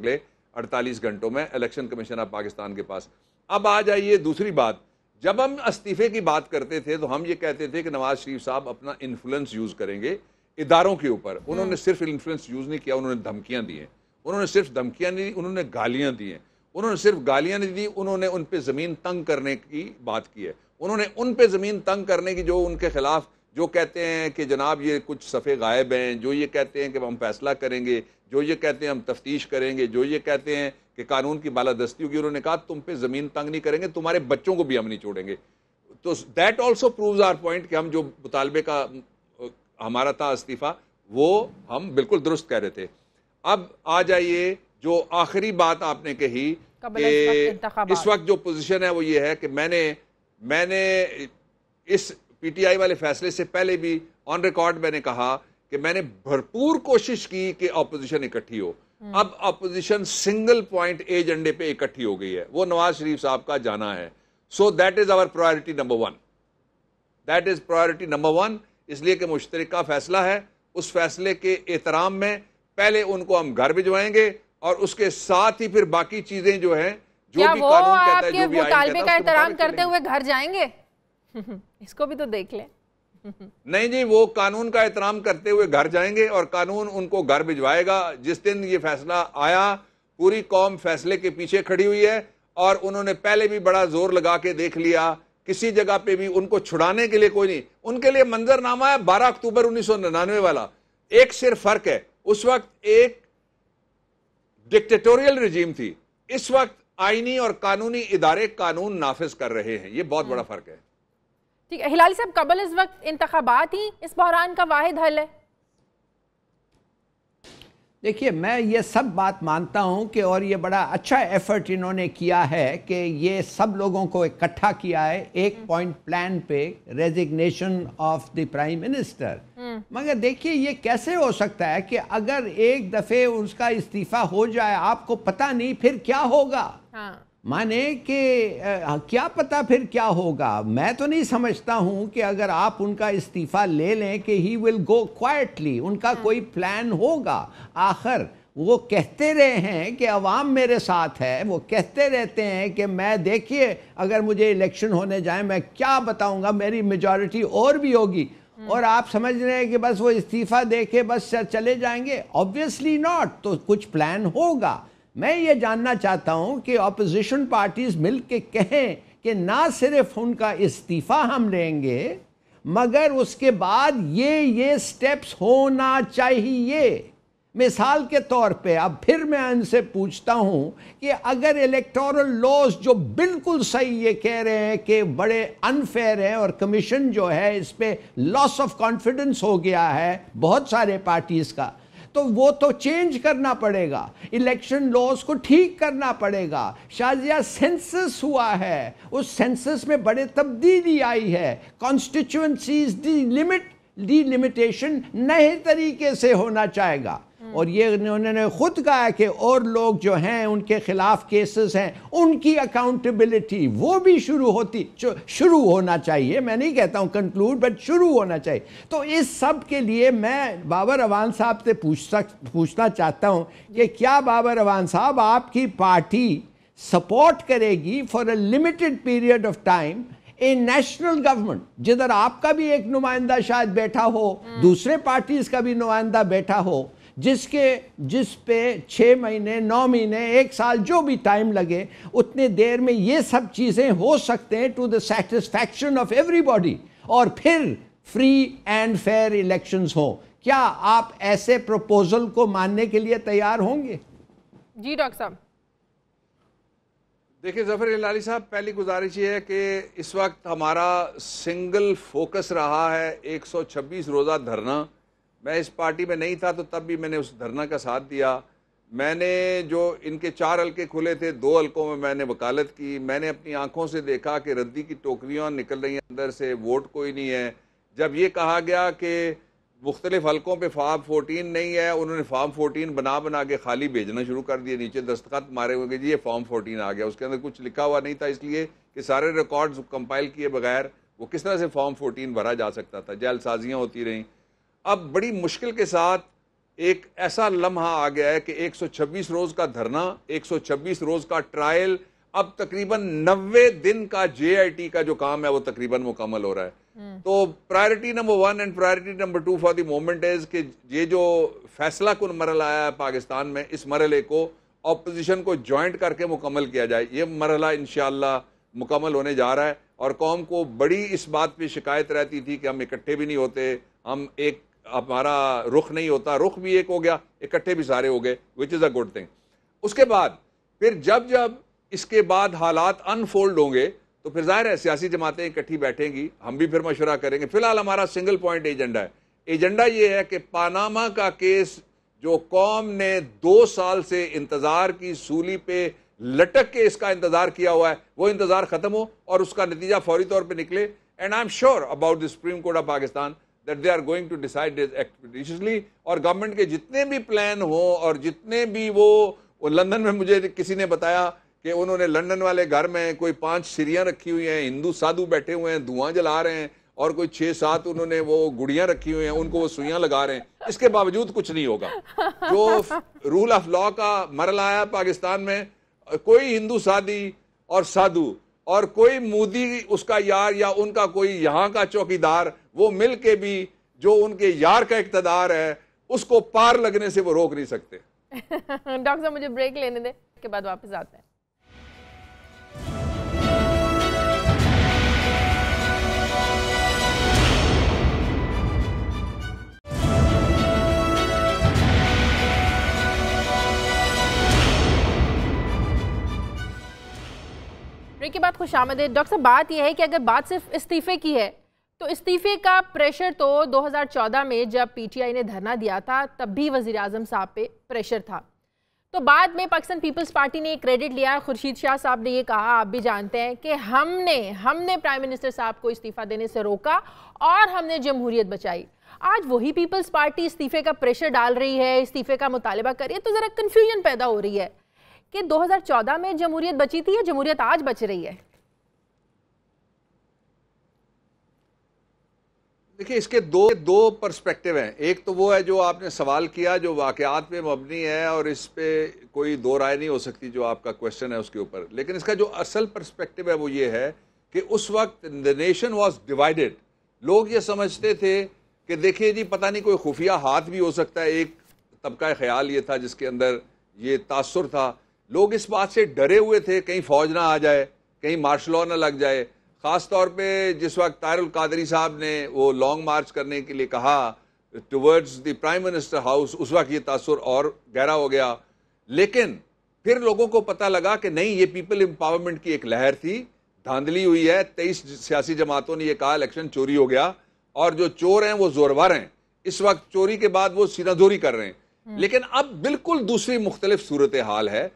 48 घंटों में इलेक्शन कमीशन ऑफ पाकिस्तान के पास। अब आ जाइए दूसरी बात, जब हम इस्तीफे की बात करते थे तो हम ये कहते थे कि नवाज शरीफ साहब अपना इन्फ्लुएंस यूज करेंगे इदारों के ऊपर। उन्होंने सिर्फ इन्फ्लुएंस यूज नहीं किया, उन्होंने धमकियां दी हैं। उन्होंने सिर्फ धमकियां नहीं दी, उन्होंने गालियां दी हैं। उन्होंने सिर्फ गालियां नहीं दी, उन्होंने उन पे जमीन तंग करने की बात की है। उन्होंने उन पे जमीन तंग करने की, जो उनके खिलाफ जो कहते हैं कि जनाब ये कुछ सफ़े गायब हैं, जो ये कहते हैं कि हम फैसला करेंगे, जो ये कहते हैं हम तफ्तीश करेंगे, जो ये कहते हैं कि कानून की बालादस्ती होगी, उन्होंने कहा तुम पे ज़मीन तंग नहीं करेंगे, तुम्हारे बच्चों को भी हम नहीं छोड़ेंगे। तो that also proves our point कि हम जो मुतालबे का हमारा था इस्तीफ़ा, वो हम बिल्कुल दुरुस्त कह रहे थे। अब आ जाइए जो आखिरी बात आपने कही कि इस वक्त जो पोजीशन है वो ये है कि मैंने इस पीटीआई वाले फैसले से पहले भी ऑन रिकॉर्ड मैंने कहा कि मैंने भरपूर कोशिश की कि ऑपोजिशन इकट्ठी हो। अब ऑपोजिशन सिंगल पॉइंट एजेंडे पे इकट्ठी हो गई है, वो नवाज शरीफ साहब का जाना है। So that is our priority number 1, that is priority number 1। इसलिए कि मुश्तरका फैसला है, उस फैसले के एहतराम में पहले उनको हम घर भिजवाएंगे और उसके साथ ही फिर बाकी चीजें जो हैं, जो भी कानून कहता है, जो भी आइन कहता है, का एहतराम करते हुए घर जाएंगे। इसको भी तो देख ले। नहीं जी, वो कानून का एहतराम करते हुए घर जाएंगे और कानून उनको घर भिजवाएगा। जिस दिन ये फैसला आया, पूरी कौम फैसले के पीछे खड़ी हुई है और उन्होंने पहले भी बड़ा जोर लगा के देख लिया, किसी जगह पे भी उनको छुड़ाने के लिए कोई नहीं। उनके लिए मंजरनामा है 12 अक्टूबर 1999 वाला। एक सिर्फ फर्क है, उस वक्त एक डिक्टेटोरियल रिजीम थी, इस वक्त आईनी और कानूनी इदारे कानून नाफिज कर रहे हैं। ये बहुत बड़ा फर्क है। ठीक है हिलाली साहब, कबल इस वक्त इंतखाबात ही इस बहरान का वाहिद हल है? देखिए, मैं ये सब बात मानता हूँ कि और ये बड़ा अच्छा एफर्ट इन्होंने किया है कि ये सब लोगों को इकट्ठा किया है एक पॉइंट प्लान पे, resignation of the prime minister. मगर देखिए ये कैसे हो सकता है कि अगर एक दफ़े उसका इस्तीफा हो जाए, आपको पता नहीं फिर क्या होगा। हाँ। माने कि क्या पता फिर क्या होगा। मैं तो नहीं समझता हूं कि अगर आप उनका इस्तीफा ले लें कि ही विल गो क्वाइटली, उनका कोई प्लान होगा। आखिर वो कहते रहे हैं कि अवाम मेरे साथ है, वो कहते रहते हैं कि मैं देखिए अगर मुझे इलेक्शन होने जाए मैं क्या बताऊंगा, मेरी मेजॉरिटी और भी होगी। और आप समझ रहे हैं कि बस वो इस्तीफा दे के बस चले जाएंगे? Obviously not. तो कुछ प्लान होगा। मैं ये जानना चाहता हूं कि ऑपोजिशन पार्टीज मिल के कहें कि ना सिर्फ उनका इस्तीफा हम लेंगे, मगर उसके बाद ये स्टेप्स होना चाहिए। मिसाल के तौर पे अब फिर मैं इनसे पूछता हूं कि अगर इलेक्टोरल लॉज जो बिल्कुल सही ये कह रहे हैं कि बड़े अनफेयर है और कमीशन जो है इस पे लॉस ऑफ कॉन्फिडेंस हो गया है बहुत सारे पार्टीज का, तो वो तो चेंज करना पड़ेगा, इलेक्शन लॉज को ठीक करना पड़ेगा। शाजिया सेंसस हुआ है, उस सेंसस में बड़े तब्दीली आई है, कॉन्स्टिट्यूएंसीज डिलिमिटेशन नए तरीके से होना चाहेगा। और ये उन्होंने खुद कहा है कि और लोग जो हैं उनके खिलाफ केसेस हैं, उनकी अकाउंटेबिलिटी वो भी शुरू होना चाहिए। मैं नहीं कहता हूं कंक्लूड, बट शुरू होना चाहिए। तो इस सब के लिए मैं बाबर अवान साहब से पूछना चाहता हूं कि क्या बाबर अवान साहब आपकी पार्टी सपोर्ट करेगी for a limited period of time A national government, जिधर आपका भी एक नुमाइंदा शायद बैठा हो, दूसरे पार्टीज का भी नुमाइंदा बैठा हो, जिस पे 6 महीने 9 महीने 1 साल जो भी टाइम लगे, उतने देर में ये सब चीज़ें हो सकते हैं to the satisfaction of everybody, और फिर फ्री एंड फेयर इलेक्शंस हो। क्या आप ऐसे प्रपोजल को मानने के लिए तैयार होंगे? जी डॉक्टर साहब। देखिए जफर हिलाली साहब, पहली गुजारिश ये है कि इस वक्त हमारा सिंगल फोकस रहा है 126 रोज़ा धरना। मैं इस पार्टी में नहीं था तो तब भी मैंने उस धरना का साथ दिया। मैंने जो इनके 4 हल्के खुले थे, 2 हल्कों में मैंने वकालत की। मैंने अपनी आंखों से देखा कि रद्दी की टोकरियाँ निकल रही हैं अंदर से, वोट कोई नहीं है। जब ये कहा गया कि मुख्तलिफ हल्कों पे फॉर्म 14 नहीं है, उन्होंने फॉर्म 14 बना के खाली भेजना शुरू कर दिए, नीचे दस्तखत मारे हुए जी ये फॉर्म 14 आ गया। उसके अंदर कुछ लिखा हुआ नहीं था, इसलिए कि सारे रिकॉर्ड्स कंपाइल किए बगैर वो किस तरह से फॉर्म 14 भरा जा सकता था। जालसाजियाँ होती रहीं। अब बड़ी मुश्किल के साथ एक ऐसा लम्हा आ गया है कि 126 रोज का धरना, 126 रोज का ट्रायल, अब तकरीबन 90 दिन का JIT का जो काम है वो तकरीबन मुकम्मल हो रहा है। तो priority number 1 and priority number 2 for the moment is कि ये जो फैसला कुन मरहला आया है पाकिस्तान में, इस मरहले को ऑपोजिशन को ज्वाइंट करके मुकम्मल किया जाए। ये मरहला इंशाअल्लाह मुकम्मल होने जा रहा है। और कौम को बड़ी इस बात पे शिकायत रहती थी कि हम इकट्ठे भी नहीं होते, हम एक, हमारा रुख नहीं होता, रुख भी एक हो गया, इकट्ठे भी सारे हो गए, which is a good thing. उसके बाद फिर जब जब इसके बाद हालात अनफोल्ड होंगे तो फिर जाहिर है सियासी जमातें इकट्ठी बैठेंगी, हम भी फिर मशवरा करेंगे। फिलहाल हमारा सिंगल पॉइंट एजेंडा है। एजेंडा ये है कि पानामा का केस जो कौम ने 2 साल से इंतजार की सूली पे लटक के इसका इंतजार किया हुआ है, वो इंतजार खत्म हो और उसका नतीजा फौरी तौर पे निकले। And I am sure about the supreme court of Pakistan that they are going to decide this expeditiously. और गवर्नमेंट के जितने भी प्लान हो और जितने भी वो लंदन में, मुझे किसी ने बताया कि उन्होंने लंदन वाले घर में कोई 5 सिरियां रखी हुई हैं, हिंदू साधु बैठे हुए हैं, धुआं जला रहे हैं, और कोई 6-7 उन्होंने वो गुड़ियां रखी हुई हैं, उनको वो सुइयां लगा रहे हैं। इसके बावजूद कुछ नहीं होगा। जो रूल ऑफ लॉ का मरला आया पाकिस्तान में, कोई हिंदू सादी और साधु और कोई मोदी उसका यार या उनका कोई यहाँ का चौकीदार, वो मिल के भी जो उनके यार का इक़्तिदार है उसको पार लगने से वो रोक नहीं सकते। डॉक्टर साहब मुझे ब्रेक लेने दें, के बाद वापस आते हैं। ब्रेक के बाद खुशामदीद। डॉक्टर साहब, बात यह है कि अगर बात सिर्फ इस्तीफे की है तो इस्तीफे का प्रेशर तो 2014 में जब PTI ने धरना दिया था तब भी वज़ीर आज़म साहब पे प्रेशर था। तो बाद में पाकिस्तान पीपल्स पार्टी ने क्रेडिट लिया, खुर्शीद शाह साहब ने ये कहा, आप भी जानते हैं कि हमने प्राइम मिनिस्टर साहब को इस्तीफा देने से रोका और हमने जमहूरियत बचाई। आज वही पीपल्स पार्टी इस्तीफे का प्रेशर डाल रही है, इस्तीफे का मुतालबा कर रही है, तो ज़रा कन्फ्यूजन पैदा हो रही है कि 2014 में जमहूरियत बची थी या जमहूरियत आज बच रही है? देखिए, इसके दो पर्सपेक्टिव हैं। एक तो वो है जो आपने सवाल किया, जो वाकयात पे मबनी है और इस पे कोई दो राय नहीं हो सकती, जो आपका क्वेश्चन है उसके ऊपर। लेकिन इसका जो असल पर्सपेक्टिव है वो ये है कि उस वक्त द नेशन वाज डिवाइडेड। लोग ये समझते थे कि देखिए जी, पता नहीं कोई खुफिया हाथ भी हो सकता है। एक तबका ख्याल ये था जिसके अंदर ये तासुर था। लोग इस बात से डरे हुए थे कहीं फौज ना आ जाए, कहीं मार्शल लॉ ना लग जाए। ख़ास तौर पे जिस वक्त ताहिरुल कादरी साहब ने वो लॉन्ग मार्च करने के लिए कहा towards the prime minister house, उस वक्त ये तासुर और गहरा हो गया। लेकिन फिर लोगों को पता लगा कि नहीं, ये पीपल एम्पावरमेंट की एक लहर थी, धांधली हुई है। 23 सियासी जमातों ने यह कहा इलेक्शन चोरी हो गया और जो चोर हैं वो जोरवर हैं। इस वक्त चोरी के बाद वो सीनाजोरी कर रहे हैं। लेकिन अब बिल्कुल दूसरी मुख्तलिफ सूरत हाल है।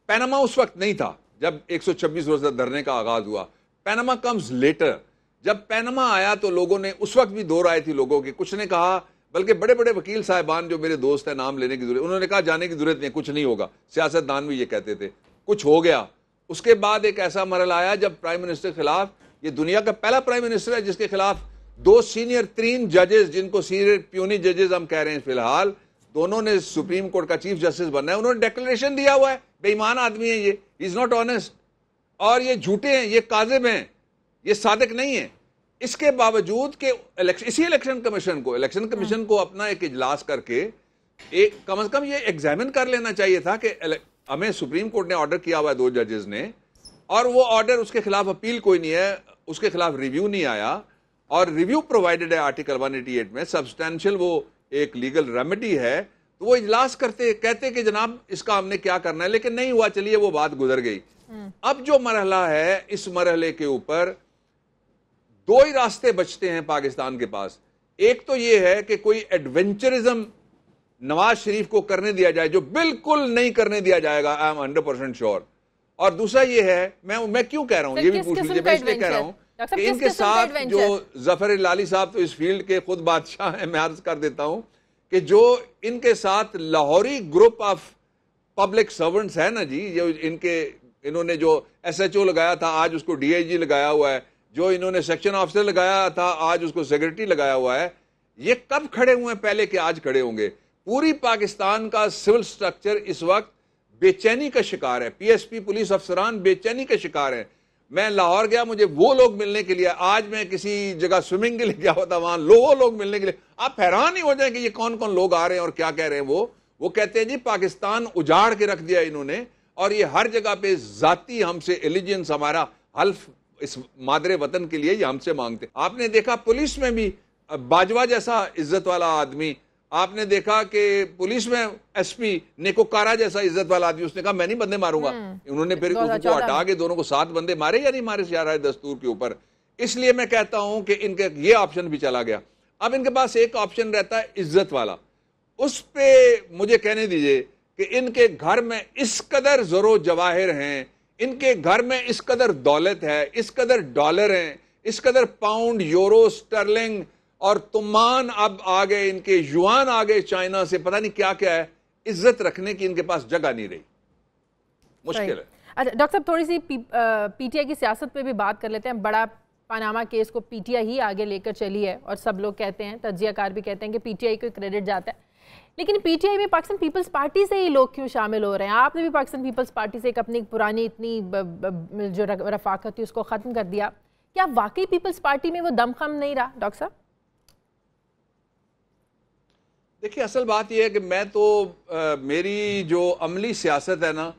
पैनामा उस वक्त नहीं था जब 126 रोज़ा धरने का आगाज हुआ। Panama comes later. जब पैनामा आया तो लोगों ने, उस वक्त भी दो राय थी लोगों की। कुछ ने कहा, बल्कि बड़े बड़े वकील साहिबान जो मेरे दोस्त हैं, नाम लेने की जरूरत, उन्होंने कहा जाने की जरूरत नहीं, कुछ नहीं होगा। सियासतदान भी ये कहते थे, कुछ हो गया। उसके बाद एक ऐसा मरहला आया जब प्राइम मिनिस्टर के खिलाफ, ये दुनिया का पहला प्राइम मिनिस्टर है जिसके खिलाफ 2 सीनियर 3 जजेस, जिनको सीनियर प्यूनी जजेस हम कह रहे हैं फिलहाल, दोनों ने सुप्रीम कोर्ट का चीफ जस्टिस बनना है, उन्होंने डिक्लेरेशन दिया हुआ है बेईमान आदमी है ये, इज नॉट ऑनेस्ट, और ये झूठे हैं, ये काजिब हैं, ये सादिक नहीं है। इसके बावजूद के इसी इलेक्शन कमीशन को अपना एक इजलास करके एक कम से कम ये एग्जामिन कर लेना चाहिए था कि हमें सुप्रीम कोर्ट ने ऑर्डर किया हुआ है 2 जजेस ने, और वो ऑर्डर, उसके खिलाफ अपील कोई नहीं है, उसके खिलाफ रिव्यू नहीं आया, और रिव्यू प्रोवाइडेड है आर्टिकल 188 में, सब्सटेंशियल वो एक लीगल रेमेडी है। तो वो इजलास करते कहते कि जनाब इसका हमने क्या करना है, लेकिन नहीं हुआ। चलिए वो बात गुजर गई। अब जो मरहला है, इस मरहले के ऊपर 2 ही रास्ते बचते हैं पाकिस्तान के पास। एक तो ये है कि कोई एडवेंचरिज्म नवाज शरीफ को करने दिया जाए, जो बिल्कुल नहीं करने दिया जाएगा, आई एम 100% श्योर। और दूसरा ये है, मैं क्यों कह रहा हूं, ये भी पूछ लीजिए, मैं इसलिए कह रहा हूं कि इनके साथ जो जफर लाली साहब तो इस फील्ड के खुद बादशाह हैं, मैं अर्ज कर देता हूं कि जो इनके साथ Lahori group of public servants है ना जी, जो इन्होंने जो SHO लगाया था आज उसको DIG लगाया हुआ है, जो इन्होंने सेक्शन ऑफिसर लगाया था आज उसको सेक्रेटरी लगाया हुआ है, ये कब खड़े हुए हैं पहले कि आज खड़े होंगे? पूरी पाकिस्तान का सिविल स्ट्रक्चर इस वक्त बेचैनी का शिकार है। पीएसपी पुलिस अफसरान बेचैनी का शिकार है। मैं लाहौर गया, मुझे वो लोग मिलने के लिए, आज मैं किसी जगह स्विमिंग के लिए गया होता, वहां वो लोग मिलने के लिए, आप हैरान ही हो जाए कि ये कौन कौन लोग आ रहे हैं और क्या कह रहे हैं। वो कहते हैं जी पाकिस्तान उजाड़ के रख दिया इन्होंने, और ये हर जगह पे जाती हमसे एलिजेंस, हमारा हल्फ इस मादरे वतन के लिए ये हमसे मांगते। आपने देखा पुलिस में भी बाजवा जैसा इज्जत वाला आदमी, आपने देखा कि पुलिस में एसपी नेकोकारा जैसा इज्जत वाला आदमी, उसने कहा मैं नहीं बंदे मारूंगा। उन्होंने फिर उसको हटा के दोनों को 7 बंदे मारे या नहीं मारे सियारा दस्तूर के ऊपर। इसलिए मैं कहता हूं कि इनके ये ऑप्शन भी चला गया। अब इनके पास एक ऑप्शन रहता है इज्जत वाला, उस पे मुझे कहने दीजिए कि इनके घर में इस कदर ज़रो जवाहिर हैं, इनके घर में इस कदर दौलत है, इस कदर डॉलर हैं, इस कदर पाउंड, यूरो, स्टर्लिंग और तुमान अब आ गए, इनके युआन आ गए चाइना से, पता नहीं क्या क्या है। इज्जत रखने की इनके पास जगह नहीं रही, मुश्किल है। अच्छा डॉक्टर साहब, थोड़ी सी पीटीआई की सियासत पे भी बात कर लेते हैं। बड़ा पनामा केस को पीटीआई ही आगे लेकर चली है और सब लोग कहते हैं, तज्जियाकार भी कहते हैं कि पीटीआई को क्रेडिट जाता है, लेकिन पीटीआई में पाकिस्तान पीपल्स पार्टी से ही लोग क्यों शामिल हो रहे हैं? आपने भी पाकिस्तान पीपल्स पार्टी से एक अपनी पुरानी इतनी जो रफाकत थी उसको ख़त्म कर दिया। क्या वाकई पीपल्स पार्टी में वो दमखम नहीं रहा डॉक्टर साहब? देखिए असल बात यह है कि मैं तो मेरी जो अमली सियासत है ना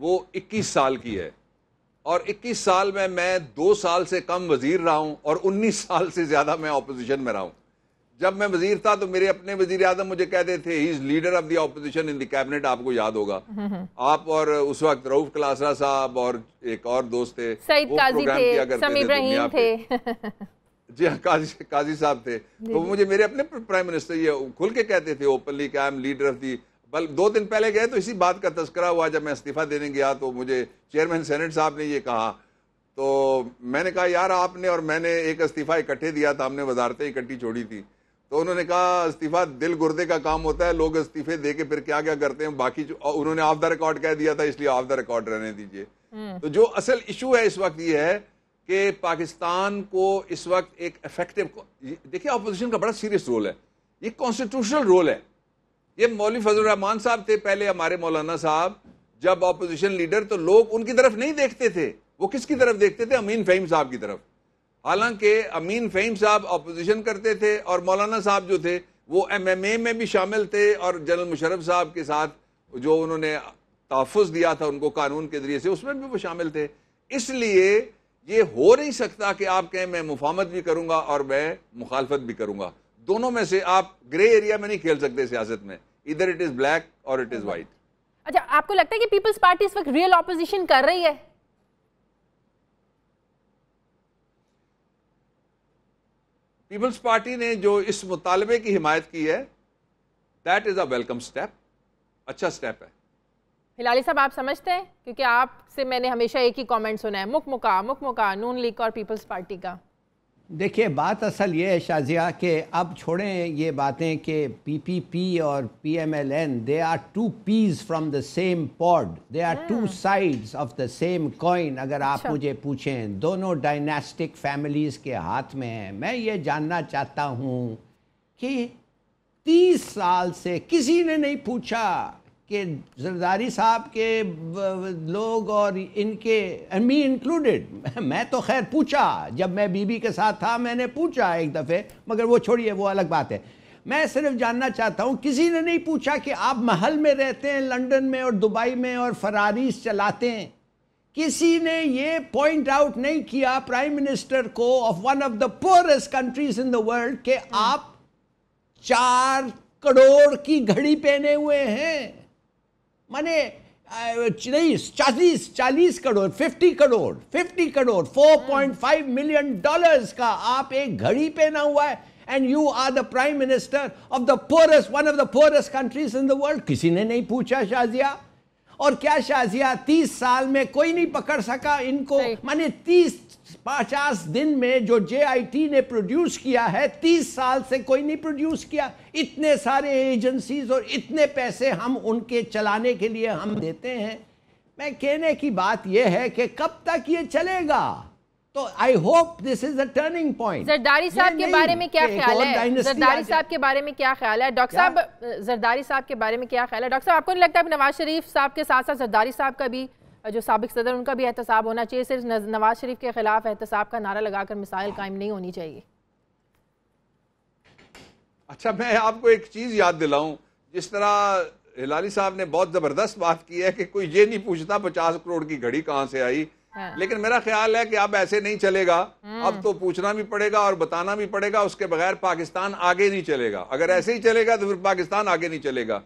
वो 21 साल की है, और 21 साल में मैं 2 साल से कम वजीर रहा हूं और 19 साल से ज्यादा मैं ऑपोजिशन में रहा हूं। जब मैं वजीर था तो मेरे अपने वजीर आजम मुझे कहते थे he is leader of the opposition in the cabinet, आपको याद होगा। आप और उस वक्त रऊफ कलासरा साहब और एक और दोस्त थे, सईद काजी थे, समी इब्राहिम थे जी हाँ, काजी साहब थे। तो मुझे मेरे अपने प्राइम मिनिस्टर ये खुल के कहते थे ओपनली कि I am leader of the. बल 2 दिन पहले गए तो इसी बात का तस्करा हुआ, जब मैं इस्तीफा देने गया तो मुझे चेयरमैन सेनेट साहब ने ये कहा, तो मैंने कहा यार आपने और मैंने एक इस्तीफा इकट्ठे दिया था, हमने वजारतें इकट्ठी छोड़ी थी। तो उन्होंने कहा इस्तीफा दिल गुर्दे का काम होता है, लोग इस्तीफे दे के फिर क्या क्या करते हैं, बाकी उन्होंने ऑफ द रिकॉर्ड कह दिया था, इसलिए ऑफ द रिकॉर्ड रहने दीजिए। तो जो असल इशू है इस वक्त ये है कि पाकिस्तान को इस वक्त एक इफेक्टिव, देखिए अपोजिशन का बड़ा सीरियस रोल है, ये कॉन्स्टिट्यूशनल रोल है। ये मौलवी फजल रहमान साहब थे पहले हमारे मौलाना साहब, जब अपोजिशन लीडर, तो लोग उनकी तरफ नहीं देखते थे, वो किसकी तरफ देखते थे? अमीन फ़हीम साहब की तरफ। हालांकि अमीन फ़हीम साहब अपोजिशन करते थे और मौलाना साहब जो थे वो MMA में भी शामिल थे, और जनरल मुशर्रफ साहब के साथ जो उन्होंने तहफ़्फ़ुज़ दिया था उनको कानून के जरिए से, उसमें भी वो शामिल थे। इसलिए ये हो नहीं सकता कि आप कहें मैं मुफाहमत भी करूंगा और मैं मुखालफत भी करूंगा। दोनों में से आप ग्रे एरिया में नहीं खेल सकते सियासत में, इधर इट इज ब्लैक और इट इज व्हाइट। अच्छा, आपको लगता है कि पीपल्स पार्टी इस वक्त रियल ऑपोजिशन कर रही है? पीपल्स पार्टी ने जो इस मुतालबे की हिमायत की है, that is a welcome step, अच्छा स्टेप है। हिलाली साहब आप समझते हैं, क्योंकि आपसे मैंने हमेशा एक ही कमेंट सुना है, मुकमुका नून लीग और पीपल्स पार्टी का। देखिए बात असल ये है शाजिया कि अब छोड़ें ये बातें कि PPP और PMLN they are 2 peas from the same pod, they are 2 sides of the same coin. अगर आप मुझे पूछें, दोनों डायनास्टिक फैमिलीज़ के हाथ में हैं। मैं ये जानना चाहता हूँ कि 30 साल से किसी ने नहीं पूछा कि जरदारी साहब के लोग और इनके, मी इंक्लूडेड, मैं तो खैर पूछा, जब मैं बीबी के साथ था मैंने पूछा एक दफ़े, मगर वो छोड़िए, वो अलग बात है। मैं सिर्फ जानना चाहता हूँ, किसी ने नहीं पूछा कि आप महल में रहते हैं लंदन में और दुबई में और फरारीज चलाते हैं। किसी ने ये पॉइंट आउट नहीं किया प्राइम मिनिस्टर को of one of the poorest countries in the world कि आप 4 करोड़ की घड़ी पहने हुए हैं, माने नहीं 40 करोड़ 50 करोड़ 4.5 मिलियन डॉलर्स का आप एक घड़ी पहना हुआ है, and you are the prime minister of the poorest, one of the poorest countries in the world. किसी ने नहीं पूछा शाजिया। और क्या शाजिया 30 साल में कोई नहीं पकड़ सका इनको? माने 30-50 दिन में जो JIT ने प्रोड्यूस किया है, 30 साल से कोई नहीं प्रोड्यूस किया। इतने सारे एजेंसीज और इतने पैसे हम उनके चलाने के लिए हम देते हैं। मैं कहने की बात यह है कि कब तक ये चलेगा? तो I hope this is the turning point. Zardari साहब के बारे में क्या ख्याल है? जरदारी साहब के बारे में क्या ख्याल है डॉक्टर साहब? जरदारी साहब के बारे में क्या ख्याल है डॉक्टर साहब? आपको नहीं लगता है नवाज शरीफ साहब के साथ साथ जरदारी साहब का भी, जो साबिक सदर, उनका भी एहतसाब होना चाहिए? सिर्फ नवाज शरीफ के खिलाफ एहतसाब का नारा लगाकर मिसाइल कायम नहीं होनी चाहिए। अच्छा, मैं आपको एक चीज याद दिलाऊं, जिस तरह हिलाली साहब ने बहुत जबरदस्त बात की है कि कोई ये नहीं पूछता 50 करोड़ की घड़ी कहां से आई। हाँ। लेकिन मेरा ख्याल है कि अब ऐसे नहीं चलेगा, अब तो पूछना भी पड़ेगा और बताना भी पड़ेगा, उसके बगैर पाकिस्तान आगे नहीं चलेगा। अगर ऐसे ही चलेगा तो फिर पाकिस्तान आगे नहीं चलेगा।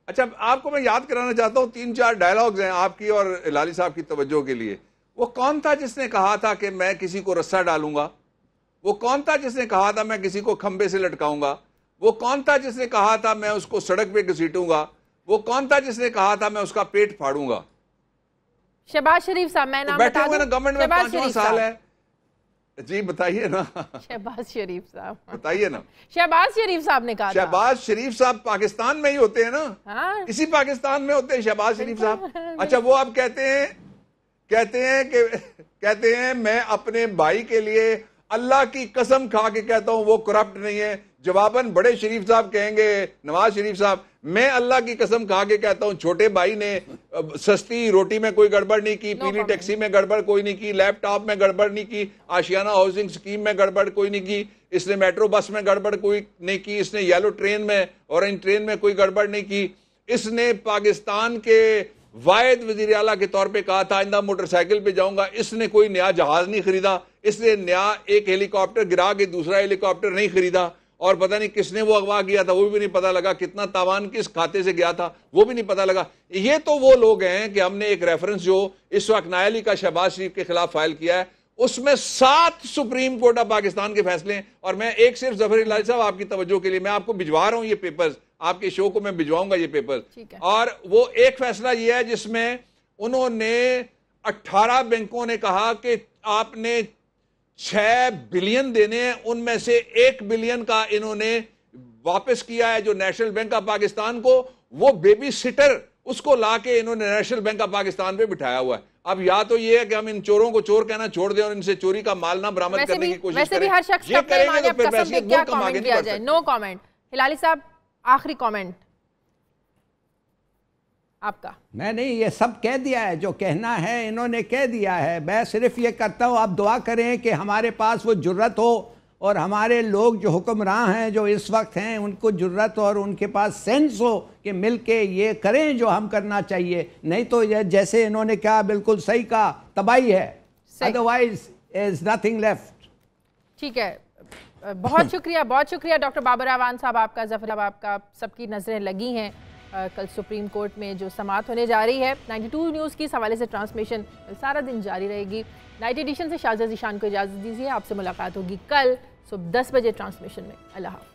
अच्छा, आपको मैं याद कराना चाहता हूं 3-4 डायलॉग्स हैं आपकी और हिलाली साहब की तवज्जो के लिए। वो कौन था जिसने कहा था कि मैं किसी को रस्सा डालूंगा? वो कौन था जिसने कहा था मैं किसी को खंबे से लटकाऊंगा? वो कौन था जिसने कहा था मैं उसको सड़क पे घसीटूंगा? वो कौन था जिसने कहा था मैं उसका पेट फाड़ूंगा? शहबाज शरीफ साहब। मैं नाम बैठे हुए ना गवर्नमेंट में 5 साल है। जी बताइए ना। शहबाज शरीफ साहब बताइए ना। शहबाज शरीफ साहब ने कहा। शहबाज शरीफ साहब पाकिस्तान में ही होते हैं ना। हाँ? इसी पाकिस्तान में होते हैं शहबाज शरीफ साहब। अच्छा, वो आप कहते हैं मैं अपने भाई के लिए अल्लाह की कसम खा के कहता हूं वो करप्ट नहीं है। जवाबन बड़े शरीफ साहब कहेंगे, नवाज शरीफ साहब, मैं अल्लाह की कसम खा के कहता हूं छोटे भाई ने सस्ती रोटी में कोई गड़बड़ नहीं की, पीली टैक्सी में गड़बड़ कोई नहीं की, लैपटॉप में गड़बड़ नहीं की, आशियाना हाउसिंग स्कीम में गड़बड़ कोई नहीं की, इसने मेट्रो बस में गड़बड़ कोई नहीं की, इसने येलो ट्रेन में, ऑरेंज ट्रेन में कोई गड़बड़ नहीं की, इसने पाकिस्तान के वाहिद वजीर आला के तौर पे कहा था आइंदा मोटरसाइकिल पे जाऊंगा, इसने कोई नया जहाज नहीं खरीदा, इसने नया एक हेलीकॉप्टर गिरा के दूसरा हेलीकॉप्टर नहीं खरीदा, और पता नहीं किसने वो अगवा किया था वो भी नहीं पता लगा, कितना तावान किस खाते से गया था वो भी नहीं पता लगा। ये तो वो लोग हैं कि हमने एक रेफरेंस जो इस वक्त नायली का शहबाज शरीफ के खिलाफ फाइल किया है, उसमें 7 सुप्रीम कोर्ट ऑफ पाकिस्तान के फैसले हैं। और मैं एक सिर्फ जफर इलाही साहब आपकी तवज्जो के लिए मैं आपको भिजवा रहा हूं ये पेपर्स, आपके शो को मैं भिजवाऊंगा ये पेपर्स। और वो एक फैसला ये है जिसमें उन्होंने 18 बैंकों ने कहा कि आपने 6 बिलियन देने हैं, उनमें से 1 बिलियन का इन्होंने वापस किया है जो नेशनल बैंक ऑफ पाकिस्तान को, वो बेबी सिटर उसको लाके इन्होंने नेशनल बैंक ऑफ पाकिस्तान पे बिठाया हुआ है। अब या तो ये है कि हम इन चोरों को चोर कहना छोड़ दें और इनसे चोरी का माल ना बरामद करने की कोशिश करें। हर शख्स ये करेंगे तो फिर वैसे क्या कमेंट किया जाए? No comment. हिलाली साहब, आखिरी कमेंट आपका। मैं नहीं, ये सब कह दिया है जो कहना है इन्होंने कह दिया है। मैं सिर्फ ये करता हूँ आप दुआ करें कि हमारे पास वो जुर्रत हो और हमारे लोग जो हुक्मरान हैं जो इस वक्त हैं उनको जुर्रत और उनके पास सेंस हो कि मिल के ये करें जो हम करना चाहिए। नहीं तो ये जैसे इन्होंने कहा बिल्कुल सही कहा, तबाही है, अदरवाइज इज नथिंग लेफ्ट। ठीक है, बहुत शुक्रिया डॉक्टर बाबर अवान साहब आपका, जफर साहब आपका। सबकी नज़रें लगी हैं कल सुप्रीम कोर्ट में जो समाअत होने जा रही है। 92 न्यूज़ की इस हवाले से ट्रांसमिशन सारा दिन जारी रहेगी। नाइट एडिशन से शाज़िया ज़ीशान को इजाज़त दीजिए। आपसे मुलाकात होगी कल सुबह 10 बजे ट्रांसमिशन में। अल्लाह हाफ़िज़।